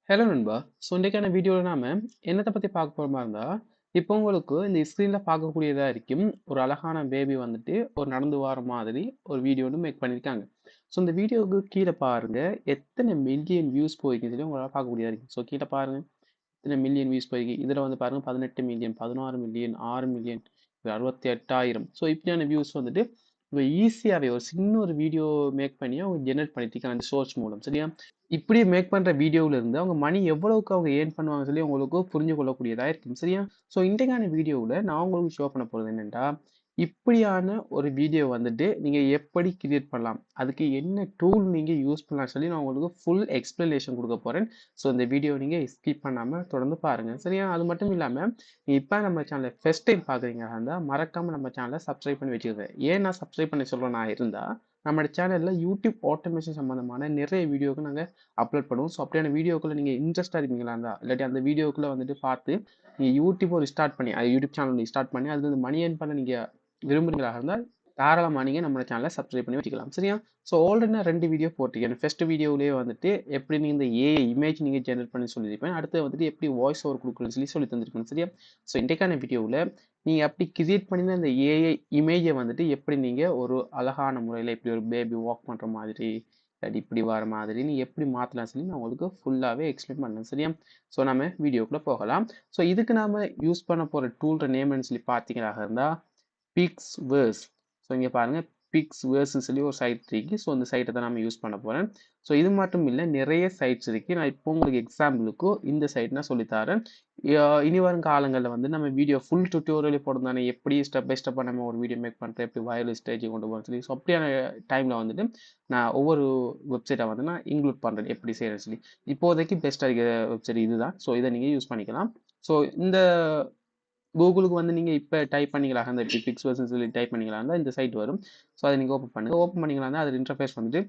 Hello நண்பா. So இன்றைக்கான வீடியோவில் நாம என்னத்தை பற்றி பார்க்க போகிற மாதிரி இருந்தா, இப்போ உங்களுக்கு இந்த ஸ்க்ரீனில் பார்க்கக்கூடியதா இருக்கும் ஒரு அழகான பேபி வந்துட்டு ஒரு நடந்து வர மாதிரி ஒரு வீடியோ ஒன்று மேக் பண்ணியிருக்காங்க. ஸோ இந்த வீடியோவுக்கு கீழே பாருங்க எத்தனை மில்லியன் வியூஸ் போயிருக்குன்னு சொல்லி உங்களால் பார்க்கக்கூடியதா இருக்கு. ஸோ கீழே பாருங்க எத்தனை மில்லியன் வியூஸ் போயிருக்கு. இதில் வந்து பாருங்க 18 மில்லியன், 16 மில்லியன், 6 மில்லியன், 68,000. ஸோ இப்படியான வியூஸ் வந்துட்டு இப்போ ஈஸியாகவே ஒரு சின்ன ஒரு வீடியோ மேக் பண்ணி அவங்க ஜெனரேட் பண்ணிட்டு அந்த சோர்ஸ் மூலம் சரியா. இப்படி மேக் பண்ற வீடியோவுல இருந்து அவங்க மணி எவ்வளவுக்கு அவங்க ஏர்ன் பண்ணுவாங்கன்னு சொல்லி உங்களுக்கு புரிஞ்சு கொள்ளக்கூடியதா இருக்கும் சரியா. ஸோ இன்றைக்கான வீடியோவில் நான் உங்களுக்கு ஷோ பண்ண போறது என்னன்னா, இப்படியான ஒரு வீடியோ வந்துட்டு நீங்க எப்படி கிரியேட் பண்ணலாம், அதுக்கு என்ன டூல் நீங்க யூஸ் பண்ணலாம் சொல்லி நான் உங்களுக்கு ஃபுல் எக்ஸ்பிளனேஷன் கொடுக்க போறேன். ஸோ இந்த வீடியோ நீங்க ஸ்கிப் பண்ணாம தொடர்ந்து பாருங்க சரியா. அது மட்டும் இல்லாம நீங்க இப்போ நம்ம சேனலை ஃபர்ஸ்ட் டைம் பாக்குறீங்க இருந்தா மறக்காம நம்ம சேனலை சப்ஸ்கிரைப் பண்ணி வச்சுக்கோங்க. ஏன் நான் சப்ஸ்கிரைப் பண்ணி சொல்றேன் நான் இருந்தா, நம்ம சேனல்ல யூடியூப் ஆட்டோமேஷன் சம்பந்தமான நிறைய வீடியோக்கு நாங்கள் அப்லோட் பண்ணுவோம். ஸோ அப்படியான வீடியோக்குள்ள நீங்கள் இன்ட்ரெஸ்ட்டாக இருக்கீங்களா இருந்தா, இல்லாட்டி அந்த வீடியோக்குள்ள வந்துட்டு பார்த்து நீங்கள் யூடியூப் ஒரு ஸ்டார்ட் பண்ணி அது யூடியூப் சேனல் ஸ்டார்ட் பண்ணி அதுல இருந்து மணி ஏர்ன் பண்ண நீங்கள் விரும்புகிறீங்களா இருந்தால் தாராளமாக நீங்கள் நம்ம சேனலை சப்ஸ்கிரைப் பண்ணி வச்சுக்கலாம் சரியா. ஸோ ஆல்ரெடி நான் 2 வீடியோ போட்டிருக்கேன். ஃபர்ஸ்ட் வீடியோலேயே வந்துட்டு எப்படி நீங்கள் இந்த ஏஐ இமேஜ் நீங்கள் ஜெனரேட் பண்ணி சொல்லியிருப்பேன். அடுத்து வந்துட்டு எப்படி வாய்ஸ் ஓவர் கொடுக்குறேன்னு சொல்லி தந்திருப்பேன் சரியா. ஸோ இன்றைக்கான வீடியோவில் நீங்கள் அப்படி கிரியேட் பண்ணின அந்த ஏஐ இமேஜை வந்துட்டு எப்படி நீங்கள் ஒரு அழகான முறையில் இப்படி ஒரு பேபி வாக் பண்ணுற மாதிரி இல்லாட்டி இப்படி வர மாதிரி நீ எப்படி மாற்றலாம் சொல்லி நான் உங்களுக்கு ஃபுல்லாகவே எக்ஸ்பிளைன் பண்ணேன் சரியா. ஸோ நம்ம வீடியோக்குள்ளே போகலாம். ஸோ இதுக்கு நாம யூஸ் பண்ண போகிற டூல்ற நேம்னு சொல்லி பார்த்தீங்களாக இருந்தால் பிக்ஸ்வர்ஸ். ஸோ இங்கே பாருங்க பிக்ஸ்வர்ஸ்ன்னு சொல்லி ஒரு சைட் இருக்கு. ஸோ அந்த சைட்டை தான் நம்ம யூஸ் பண்ண போகிறேன். ஸோ இது மட்டும் இல்லை நிறைய சைட்ஸ் இருக்கு. நான் இப்போ உங்களுக்கு எக்ஸாம்பிளுக்கு இந்த சைட் நான் சொல்லித்தரேன். இனி வரும் காலங்களில் வந்து நம்ம வீடியோ ஃபுல் டுட்டோரியல் போடும் தானே, எப்படி ஸ்டெப் பை ஸ்டெப்பாக நம்ம ஒரு வீடியோ மேக் பண்ணுறேன், எப்படி வயர்லெஸ் ஸ்டேஜ் கொண்டு போகிறோம் சொல்லி. ஸோ அப்படியான டைமில் வந்துட்டு நான் ஒவ்வொரு வெப்சைட்டை வந்து நான் இன்க்ளூட் பண்ணுறேன் எப்படி செய்யறேன்னு சொல்லி. இப்போதைக்கு பெஸ்ட்டாக இருக்கிற வெப்சைட் இதுதான். ஸோ இதை நீங்கள் யூஸ் பண்ணிக்கலாம். ஸோ இந்த கூகுளுக்கு வந்து நீங்கள் இப்போ டைப் பண்ணிக்கலாம் அந்த பிக்ஸ் வெர்ஷன் சொல்லி டைப் பண்ணிக்கலாம் இந்த சைட் வரும். ஸோ அதை நீங்கள் ஓப்பன் பண்ணுங்கள். ஓப்பன் பண்ணிக்கலாம் அது இன்டர்ஃபேஸ் வந்துட்டு.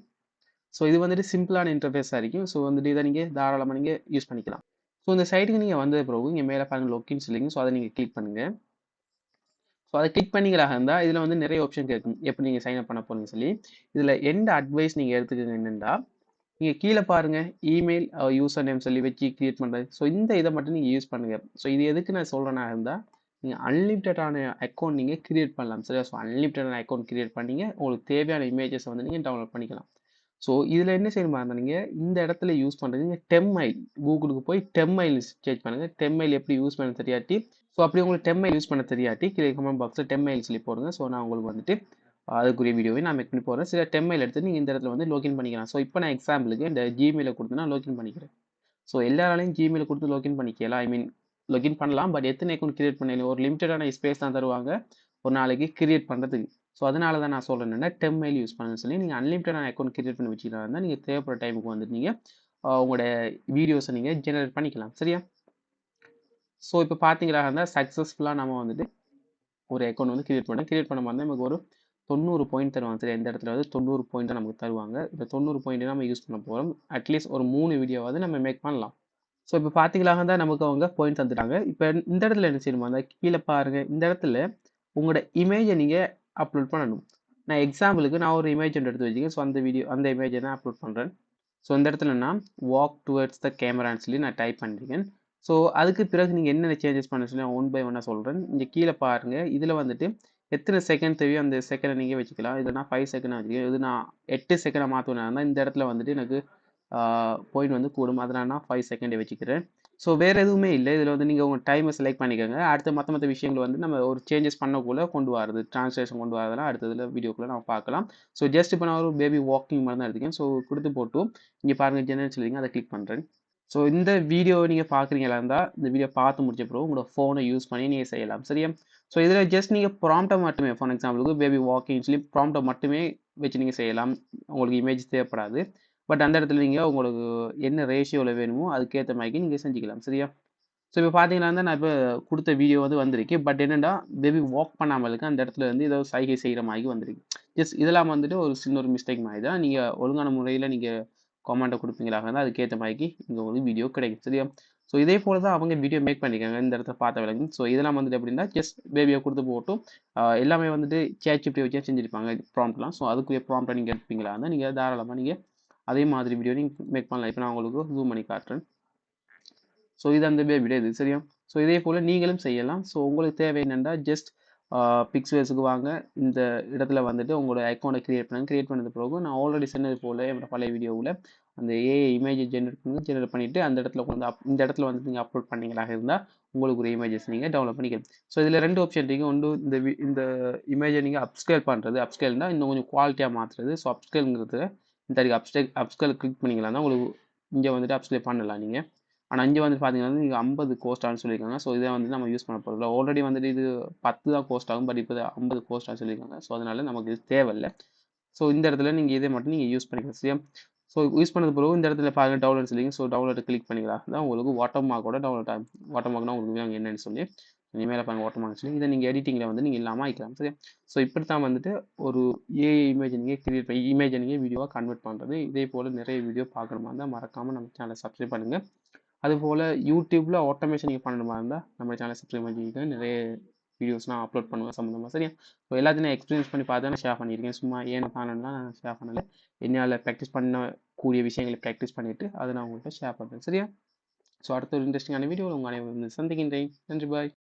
ஸோ இது வந்துட்டு சிம்பிளான இன்டர்ஃபேஸாக இருக்கும். ஸோ வந்துட்டு இதை நீங்கள் தாராளமாக நீங்கள் யூஸ் பண்ணிக்கலாம். ஸோ இந்த சைட்டுக்கு நீங்கள் வந்த பிறகு இங்கே மேலே பாருங்கள் லொக்கின் சொல்லிங்க. ஸோ அதை நீங்கள் கிளிக் பண்ணுங்கள். ஸோ அதை கிளிக் பண்ணிங்களாக இருந்தால் இதில் வந்து நிறைய ஆப்ஷன் கேட்கும் எப்படி நீங்கள் சைன் அப் பண்ண போறீங்கன்னு சொல்லி. இதில் எந்த அட்வைஸ் நீங்கள் எடுத்துக்கோங்க என்னென்னா, நீங்கள் கீழே பாருங்க இமெயில் யூசர் நேம் சொல்லி வச்சு கிரியேட் பண்ணுறது. ஸோ இந்த இதை மட்டும் நீங்கள் யூஸ் பண்ணுங்க. ஸோ இது எதுக்கு நான் சொல்கிறேன்னா இருந்தால், நீங்கள் அன்லிமிட்டடான அக்கௌண்ட் நீங்கள் கிரியேட் பண்ணலாம் சரியா. ஸோ அன்லிமிட்டடான அக்கௌண்ட் கிரியேட் பண்ணீங்க உங்களுக்கு தேவையான இமேஜஸ் வந்து நீங்கள் டவுன்லோட் பண்ணிக்கலாம். ஸோ இதில் என்ன செய்யணுமா இருந்தால் நீங்கள் இந்த இடத்துல யூஸ் பண்ணுறது நீங்கள் டெம்மைல் கூகுளுக்கு போய் டெம்மைல் சேஞ்ச் பண்ணுங்கள். டெம்மைல் எப்படி யூஸ் பண்ண தெரியாட்டி, ஸோ அப்படி உங்களுக்கு டெம்மைல் யூஸ் பண்ண தெரியாட்டி கீழே கமெண்ட் பாக்ஸில் டெம்மைல் சொல்லி போடுங்க. ஸோ நான் உங்களுக்கு வந்துட்டு அதுக்குரிய வீடியோவை நான் மேக் பண்ணி போகிறேன். சில டெம்மைல் எடுத்து நீங்கள் இந்த இடத்துல வந்து லாகின் பண்ணிக்கலாம். ஸோ இப்போ நான் எக்ஸாம்பிளுக்கு இந்த ஜிமெயிலை கொடுத்து நான் லாகின் பண்ணிக்கிறேன். ஸோ எல்லாராலையும் ஜிமெயில் கொடுத்து லாகின் பண்ணிக்கலாம். ஐ மீன் லாகின் பண்ணலாம். பட் எத்தனை அக்கௌண்ட் கிரியேட் பண்ணல ஒரு லிமிட்டடான ஸ்பேஸ் தான் தருவாங்க ஒரு நாளைக்கு கிரியேட் பண்ணுறதுக்கு. ஸோ அதனால தான் நான் சொல்கிறேன் என்னென்னா டெம்மைல் யூஸ் பண்ணுன்னு சொல்லி நீங்கள் அன்லிமிட்டடான அக்கௌண்ட் கிரியேட் பண்ணி வச்சுக்கலாம் இருந்தால் நீங்கள் தேவைப்படுற டைமுக்கு வந்துட்டு நீங்கள் உங்களோட வீடியோஸை நீங்கள் ஜெனரேட் பண்ணிக்கலாம் சரியா. ஸோ இப்போ பார்த்தீங்களா இருந்தால் சக்ஸஸ்ஃபுல்லாக நம்ம வந்துட்டு ஒரு அக்கௌண்ட் வந்து கிரியேட் பண்ண மாதிரி நமக்கு ஒரு 90 பாயிண்ட் தருவாங்க சரி. இந்த இடத்துல வந்து 90 பாயிண்ட் தான் நமக்கு தருவாங்க. இந்த 90 பாயிண்ட் நம்ம யூஸ் பண்ண போகிறோம். அட்லீஸ்ட் ஒரு 3 வீடியோவாவது நம்ம மேக் பண்ணலாம். ஸோ இப்போ பார்த்தீங்களாக தான் நமக்கு அவங்க பாயிண்ட் தந்துட்டாங்க. இப்போ இந்த இடத்துல என்ன செய்யணுமா அந்த கீழே பாருங்க இந்த இடத்துல உங்களோட இமேஜை நீங்கள் அப்லோட் பண்ணணும். நான் எக்ஸாம்பிளுக்கு நான் ஒரு இமேஜ் ஒன்று எடுத்து வச்சுக்கேன். ஸோ அந்த இமேஜை நான் அப்லோட் பண்ணுறேன். ஸோ இந்த இடத்துல நான் வாக் டுவர்ட்ஸ் த கேமரான்னு சொல்லி நான் டைப் பண்ணிருக்கேன். ஸோ அதுக்கு பிறகு நீங்கள் என்னென்ன சேஞ்சஸ் பண்ண சொல்லி நான் ஒன் பை ஒன்னாக சொல்கிறேன். இங்கே கீழே பாருங்கள் இதில் வந்துட்டு எத்தனை செகண்ட் தேவையோ அந்த செகண்டை நீங்கள் வச்சுக்கலாம். இதில் நான் 5 செகண்டாக வச்சுக்கேன். இது நான் 8 செகண்டாக மாற்றணும்னா இந்த இடத்துல வந்துட்டு எனக்கு பாயிண்ட் வந்து கூடும். அதனால் நான் 5 செகண்டை வச்சுக்கிறேன். ஸோ வேறு எதுவுமே இல்லை. இதில் வந்து நீங்கள் உங்கள் டைமை செலக்ட் பண்ணிக்கோங்க. அடுத்த மற்ற விஷயங்கள் வந்து நம்ம ஒரு சேஞ்சஸ் பண்ணக்குள்ளே கொண்டு வரது ட்ரான்ஸ்லேஷன் கொண்டு வரதெல்லாம் அடுத்ததில் வீடியோக்குள்ளே நம்ம பார்க்கலாம். ஸோ ஜஸ்ட் இப்போ நான் ஒரு பேபி வாக்கிங் மாதிரி தான் எடுத்துக்கேன். ஸோ கொடுத்து போட்டு இங்கே பாருங்கள் ஜெனரேட் சொல்லிங்க அதை கிளிக் பண்ணுறேன். ஸோ இந்த வீடியோ நீங்கள் பார்க்குறீங்களா இருந்தால் இந்த வீடியோ பார்த்து முடிச்ச பிறகு உங்களோட ஃபோனை யூஸ் பண்ணி நீங்கள் செய்யலாம் சரியா. ஸோ இதில் ஜஸ்ட் நீங்கள் ப்ராம்ப்டை மட்டுமே ஃபார் எக்ஸாம்பிளுக்கு பேபி வாக்கிங் சொல்லி ப்ராம்ப்டை மட்டுமே வச்சு நீங்கள் செய்யலாம். உங்களுக்கு இமேஜ் தேவைப்படாது. பட் அந்த இடத்துல நீங்கள் உங்களுக்கு என்ன ரேஷியோவில் வேணுமோ அதுக்கேற்ற மாதிரி நீங்கள் செஞ்சுக்கலாம் சரியா. ஸோ இப்போ பார்த்தீங்கன்னா நான் இப்போ கொடுத்த வீடியோ வந்து வந்திருக்கு. பட் என்னென்னா பேபி வாக் பண்ணாமல் இருக்கு. அந்த இடத்துல வந்து ஏதோ சைகை செய்கிற மாதிரி வந்திருக்கு. ஜஸ்ட் இதெல்லாம் வந்துட்டு ஒரு சின்ன ஒரு மிஸ்டேக் மாதிரி தான். நீங்கள் ஒழுங்கான முறையில் நீங்கள் கமெண்ட்டை கொடுப்பீங்களாக இருந்தால் அதுக்கேற்ற மாதிரி இங்கே ஒரு வீடியோ கிடைக்கும் சரியா. ஸோ இதே போல தான் அவங்க வீடியோ மேக் பண்ணியிருக்காங்க இந்த இடத்துல பார்த்த விலங்கு. ஸோ இதெல்லாம் வந்துட்டு எப்படின்னா ஜஸ்ட் பேபியை கொடுத்து போட்டும் எல்லாமே வந்துட்டு சேட்ஜிபிட்டி வச்சே செஞ்சுருப்பாங்க ப்ராம்ப்ட்லாம். ஸோ அதுக்குரிய ப்ராம்ப்டை நீங்கள் எடுப்பீங்களா இருந்தால் நீங்கள் தாராளமாக நீங்கள் அதே மாதிரி வீடியோ நீங்கள் மேக் பண்ணலாம். இப்போ நான் உங்களுக்கு ஜூம் பண்ணி காட்டுறேன். ஸோ இது அந்த பேபியோட இது சரியா. ஸோ இதே போல் நீங்களும் செய்யலாம். ஸோ உங்களுக்கு தேவை என்னென்னா ஜஸ்ட் பிக்ஸ்வேர்ஸுக்கு வாங்க, இந்த இடத்துல வந்துட்டு உங்களோட அக்கௌண்ட்டை கிரியேட் பண்ணுங்க. கிரியேட் பண்ணது பிறகு நான் ஆல்ரெடி சொன்னது போல் என்னோட பழைய வீடியோவில் அந்த ஏஐ இமேஜை ஜென்ரேட் பண்ணிவிட்டு அந்த இடத்துல வந்து இந்த இடத்துல வந்து நீங்கள் அப்லோட் பண்ணீங்களாக இருந்தால் உங்களுக்கு ஒரு இமேஜஸ் நீங்கள் டவுன்லோட் பண்ணிக்கலாம். ஸோ இதில் 2 ஆப்ஷன் இருக்குது. ஒன்று இந்த இமேஜை நீங்கள் அப்ஸ்கேல் பண்ணுறது, அப்ஸ்கேல்னால் இன்னும் கொஞ்சம் குவாலிட்டியாக மாற்றுறது. ஸோ அப்ஸ்கேலுங்கிறது இந்த அப்ஸ்கேல் கிளிக் பண்ணிக்கலாம் தான் உங்களுக்கு இங்கே வந்துட்டு அப்ஸ்கேல் பண்ணலாம் நீங்கள். ஆனால் இங்கே வந்து பார்த்தீங்கன்னா நீங்கள் 50 கோஸ்டான்னு சொல்லியிருக்காங்க. ஸோ இதை வந்து நம்ம யூஸ் பண்ண போகிறோம். ஆல்ரெடி வந்துட்டு இது 10 தான் கோஸ்ட் ஆகும், பட் இப்போ 50 கோஸ்டான்னு சொல்லியிருக்காங்க. ஸோ அதனால நமக்கு இது தேவையில்லை. ஸோ இந்த இடத்துல நீங்கள் இதை மட்டும் நீங்கள் யூஸ் பண்ணிக்கலாம் சரியா. ஸோ யூஸ் பண்ணது பிறகு இந்த இடத்துல பாருங்கள் டவுன்லோட் சொல்லிங்க. ஸோ டவுன்லோட் கிளிக் பண்ணிக்கலாம் தான் உங்களுக்கு வாட்டர் மார்க்கோட டவுன்லோட் ஆகும். வாட்டர் மார்க்னா உங்களுக்கு அங்கே என்னன்னு சொல்லி இனிமேல் பாருங்கள் வாட்டர் மார்க் சொல்லி இதை நீங்கள் எடிட்டிங்கில் வந்து நீங்கள் இல்லாமல் ஆகிக்கலாம் சரியா. ஸோ இப்படி தான் வந்துட்டு ஒரு ஏஐ இமேஜ் நீங்கள் கிரியேட் பண்ணி இமேஜை நீங்கள் வீடியோவாக கன்வெர்ட் பண்ணுறது. இதே போல் நிறைய வீடியோ பார்க்குற மாதிரி இருந்தால் மறக்காமல் நம்ம சேனலை சப்ஸ்கிரைப் பண்ணுங்கள். அதுபோல் யூடியூப்பில் ஆட்டோமேஷன் நீங்கள் பண்ணணுமா இருந்தால் நம்ம சேனலை சப்ஸ்கிரைப் பண்ணிக்க நிறைய வீடியோஸ் நான் அப்லோட் பண்ணுவேன் சம்மந்தமாக சரியா. ஸோ எல்லாத்தையும் நான் எக்ஸ்பீரியன்ஸ் பண்ணி பார்த்து நான் ஷேர் பண்ணியிருக்கேன். சும்மா ஏன்னு தானேன்னா நான் ஷேர் பண்ணலை. என்னால் ப்ராக்டிஸ் பண்ணக்கூடிய விஷயங்களை ப்ராக்டிஸ் பண்ணிவிட்டு அதை நான் உங்கள்கிட்ட ஷேர் பண்ணுறேன் சரியா. ஸோ அடுத்த ஒரு இன்ட்ரெஸ்டிங்கான வீடியோவில் உங்கள் அனைவரும் சந்திக்கின்றேன். நன்றி, பாய்.